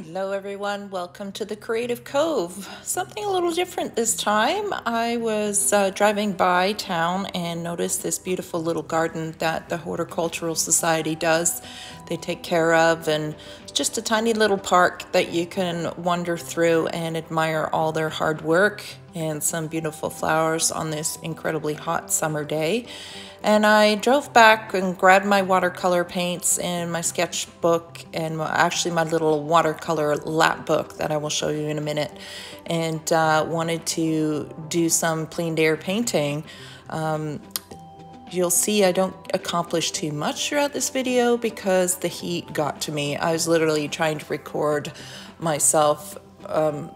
Hello everyone, welcome to the Creative Cove. Something a little different this time. I was driving by town and noticed this beautiful little garden that the Horticultural Society does. They take care of, and it's just a tiny little park that you can wander through and admire all their hard work and some beautiful flowers on this incredibly hot summer day. And I drove back and grabbed my watercolor paints and my sketchbook and actually my little watercolor lapbook that I will show you in a minute, and wanted to do some plein air painting. You'll see I don't accomplish too much throughout this video because the heat got to me. I was literally trying to record myself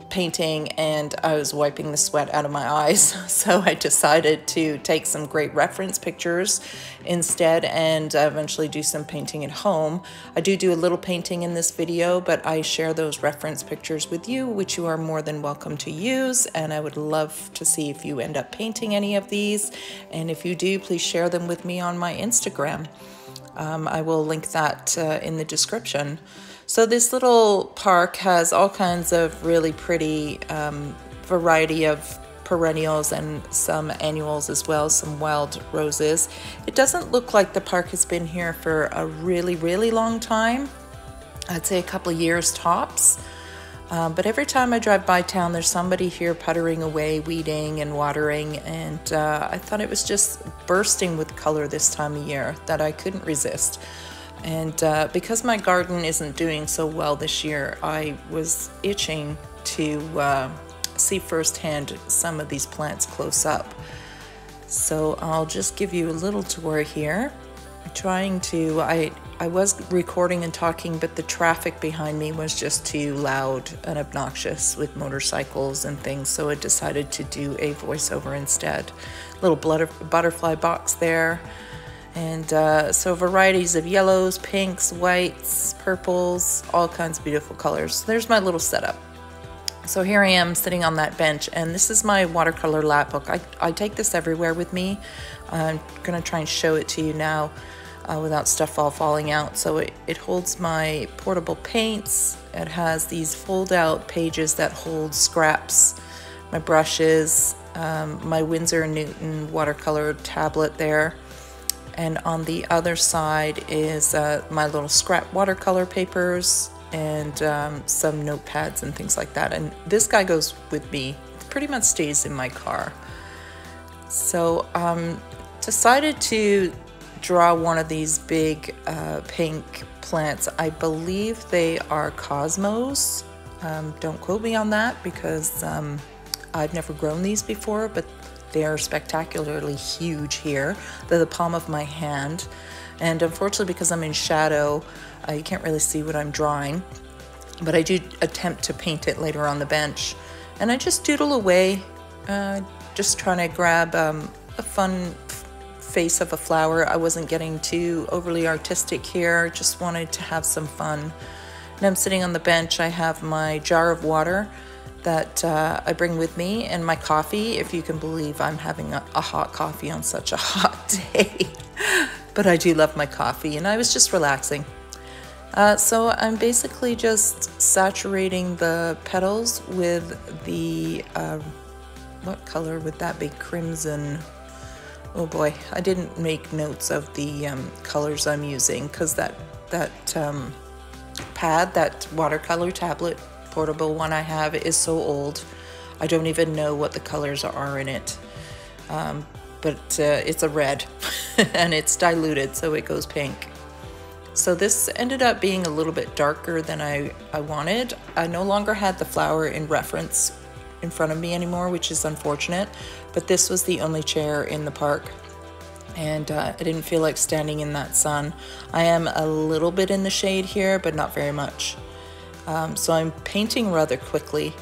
painting and I was wiping the sweat out of my eyes. So I decided to take some great reference pictures instead and eventually do some painting at home. I do a little painting in this video, but I share those reference pictures with you, which you are more than welcome to use. And I would love to see if you end up painting any of these. And if you do, please share them with me on my Instagram. I will link that in the description. So this little park has all kinds of really pretty variety of perennials and some annuals as well, some wild roses. It doesn't look like the park has been here for a really long time. I'd say a couple of years tops. But every time I drive by town, there's somebody here puttering away, weeding and watering, and I thought it was just bursting with color this time of year that I couldn't resist. And because my garden isn't doing so well this year, I was itching to see firsthand some of these plants close up. So I'll just give you a little tour here. I was recording and talking, but the traffic behind me was just too loud and obnoxious with motorcycles and things, so I decided to do a voiceover instead. Little butterfly box there. And so varieties of yellows, pinks, whites, purples, all kinds of beautiful colors. There's my little setup. So here I am sitting on that bench, and this is my watercolor lapbook. I take this everywhere with me. I'm gonna try and show it to you now without stuff all falling out. So it holds my portable paints. It has these fold out pages that hold scraps, my brushes, my Winsor & Newton watercolor tablet there. And on the other side is my little scrap watercolor papers and some notepads and things like that. And this guy goes with me, pretty much stays in my car. So decided to draw one of these big pink plants. I believe they are cosmos. Don't quote me on that because I've never grown these before, but they are spectacularly huge here. They're the palm of my hand. And unfortunately, because I'm in shadow, you can't really see what I'm drawing. But I do attempt to paint it later on the bench. And I just doodle away, just trying to grab a fun face of a flower. I wasn't getting too overly artistic here, just wanted to have some fun. And I'm sitting on the bench. I have my jar of water that I bring with me, and my coffee, if you can believe I'm having a hot coffee on such a hot day. But I do love my coffee, and I was just relaxing. So I'm basically just saturating the petals with the, what color would that be? Crimson. Oh boy, I didn't make notes of the colors I'm using because that pad, that watercolor tablet, portable one I have, is so old I don't even know what the colors are in it, but it's a red and it's diluted, so it goes pink. So this ended up being a little bit darker than I wanted. I no longer had the flower in reference in front of me anymore, which is unfortunate, but this was the only chair in the park, and I didn't feel like standing in that sun. I am a little bit in the shade here, but not very much. So I'm painting rather quickly.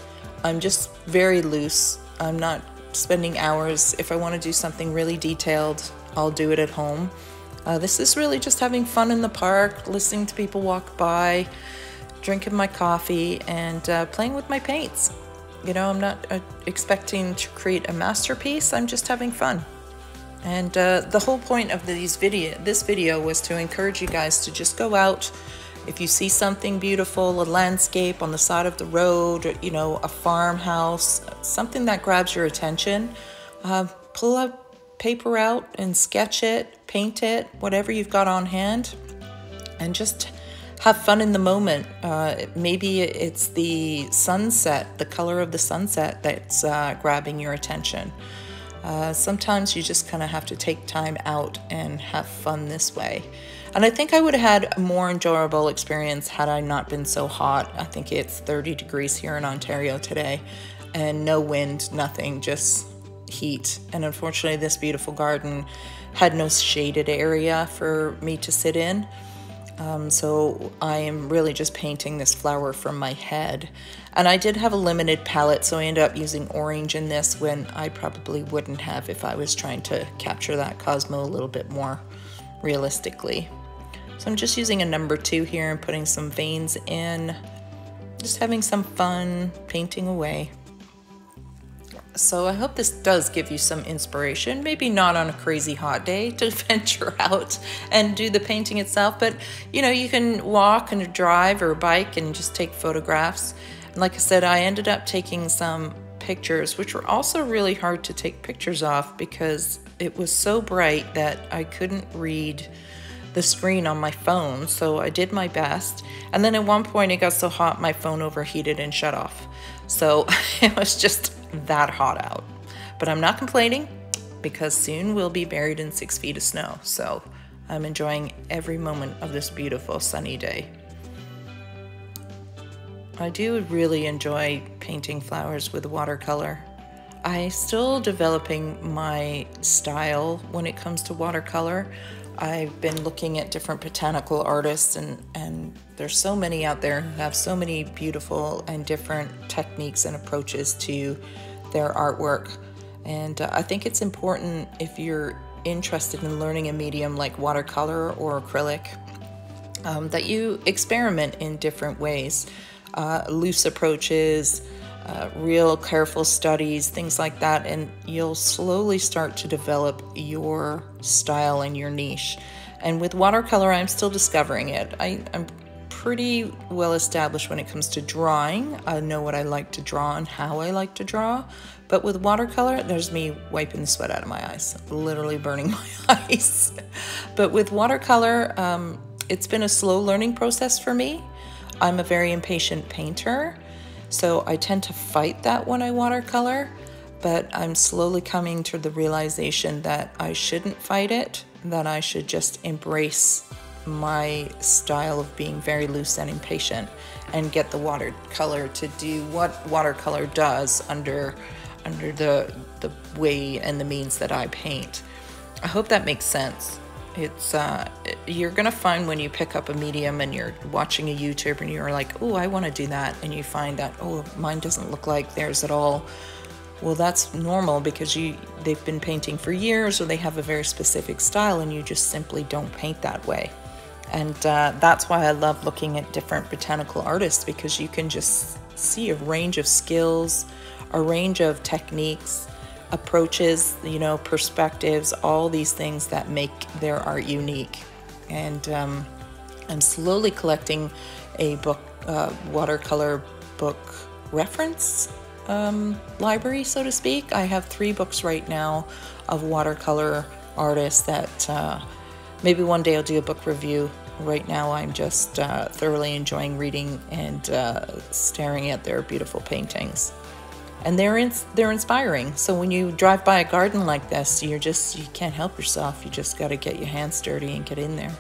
I'm just very loose. I'm not spending hours. If I want to do something really detailed, I'll do it at home. This is really just having fun in the park, listening to people walk by, drinking my coffee, and playing with my paints. You know, I'm not expecting to create a masterpiece. I'm just having fun. And the whole point of this video was to encourage you guys to just go out If you see something beautiful, a landscape on the side of the road, or, you know, a farmhouse, something that grabs your attention, pull a paper out and sketch it, paint it, whatever you've got on hand, and just have fun in the moment. Maybe it's the sunset, the color of the sunset that's grabbing your attention. Sometimes you just kind of have to take time out and have fun this way. And I think I would have had a more enjoyable experience had I not been so hot. I think it's 30 degrees here in Ontario today, and no wind, nothing, just heat. And unfortunately, this beautiful garden had no shaded area for me to sit in. So I am really just painting this flower from my head. And I did have a limited palette, so I ended up using orange in this when I probably wouldn't have if I was trying to capture that cosmo a little bit more realistically. So I'm just using a number 2 here and putting some veins in, just having some fun painting away. So I hope this does give you some inspiration, maybe not on a crazy hot day to venture out and do the painting itself, but you know, you can walk and drive or bike and just take photographs. And like I said, I ended up taking some pictures, which were also really hard to take pictures of because it was so bright that I couldn't read the screen on my phone, so I did my best. And then at one point it got so hot my phone overheated and shut off. So it was just that hot out. But I'm not complaining because soon we'll be buried in 6 feet of snow. So I'm enjoying every moment of this beautiful sunny day. I do really enjoy painting flowers with watercolor. I'm still developing my style when it comes to watercolor. I've been looking at different botanical artists, and there's so many out there who have so many beautiful and different techniques and approaches to their artwork. And I think it's important, if you're interested in learning a medium like watercolor or acrylic, that you experiment in different ways. Loose approaches, real careful studies, things like that, and you'll slowly start to develop your style and your niche. And with watercolor, I'm still discovering it. I'm pretty well established when it comes to drawing. I know what I like to draw and how I like to draw. But with watercolor, there's me wiping the sweat out of my eyes, literally burning my eyes. But with watercolor, it's been a slow learning process for me. I'm a very impatient painter, so I tend to fight that when I watercolor, but I'm slowly coming to the realization that I shouldn't fight it, that I should just embrace my style of being very loose and impatient and get the watercolor to do what watercolor does under the way and the means that I paint. I hope that makes sense. It's you're gonna find when you pick up a medium and you're watching a YouTuber and you're like, oh, I want to do that, and you find that, oh, mine doesn't look like theirs at all. Well, that's normal because they've been painting for years, or they have a very specific style, and you just simply don't paint that way. And that's why I love looking at different botanical artists, because you can just see a range of skills, a range of techniques, approaches, you know, perspectives, all these things that make their art unique. And I'm slowly collecting a book, watercolor book reference library, so to speak. I have 3 books right now of watercolor artists that maybe one day I'll do a book review. Right now I'm just thoroughly enjoying reading and staring at their beautiful paintings. And they're inspiring. So when you drive by a garden like this, you can't help yourself. You just got to get your hands dirty and get in there.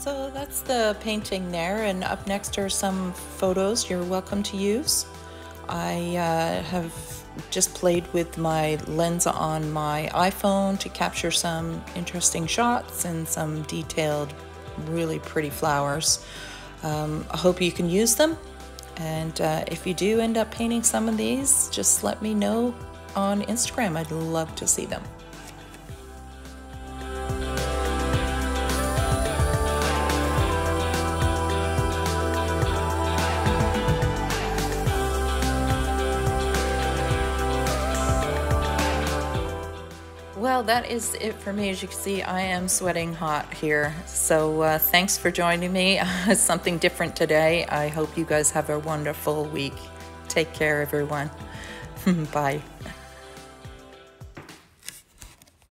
So that's the painting there, and up next are some photos you're welcome to use. I have just played with my lens on my iPhone to capture some interesting shots and some detailed, really pretty flowers. I hope you can use them, and if you do end up painting some of these, just let me know on Instagram. I'd love to see them. Well, that is it for me. As you can see, I am sweating hot here. So thanks for joining me. Something different today. I hope you guys have a wonderful week. Take care, everyone. Bye.